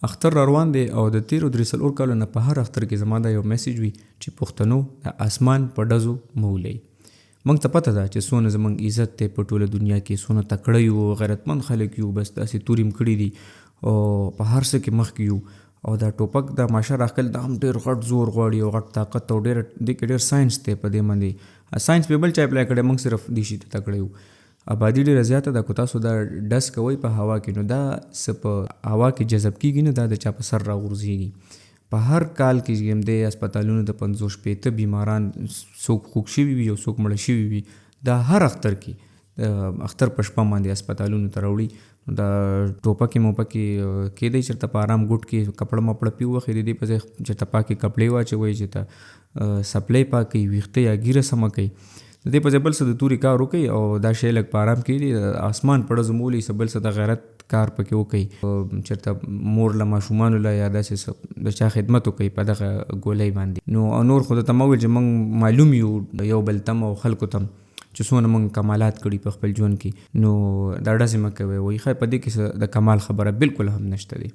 اختر را روان دی او د تیرو 3 کالو نه په هر اختر کې زما دا یو میسیج وي چې پښتنو د اسمان په ډزو مه ولئ. موږ ته پته ده چې څونه زموږ عزت دی په ټوله دنیا کې، څونه تکړه یو، غیرتمند خلک یو، بس داسې توریم کړي دي او په هر څه کې مخکې یو. او دا ټوپک د ماشه راښکل دا هم ډېر غټ زور غواړي او غټ طاقت او ډېر دې کې ډېر ساینس دی په دې باندې. ساینس به بل چا اپلای کړی، موږ صرف دې شي ته تکړه یو. آبادي ډېره زیاته ده، که تاسو دا ډز کوئ په هوا کې نو دا څه په هوا کې جذب کېږي نه، دا د چا په سر راغورځېږي. په هر کال کې چې د هسپتالونو د 50-60 بیماران څوک خوږ شوي وي او څوک مړه شوي وي، دا هر اختر کې اختر په شپه باندې هسپتالونو ته راوړي. دا ټوپکې موپکې کېدی چېرته په ارام ګوټ کې کپړه مپړه پي ووخې، د دې په ځای چېرته پاکې کپړې واچوئ، چېرته سپلی پاکوي، ویښته یا ږیره سمه کوي، د دې په ځای بل څه د تورې کار وکړئ او دا شی لږ په ارام کېږدي. اسمان په ډزو مه ولئ، څه بل څه د غیرت کار پکې وکړئ، چېرته مور له ماشومانو له یا داسې څه د چا خدمت وکړئ په دغه ګولۍ باندې. نو نور خو درته مه وویل چې موږ معلوم یو یو بل تم او خلکو تم چې څونه موږ کمالات کړي په خپل ژوند کې. نو دا ډزې مه کوئ وایي ښه په دې کې څه د کمال خبره بالکل هم نشته دی.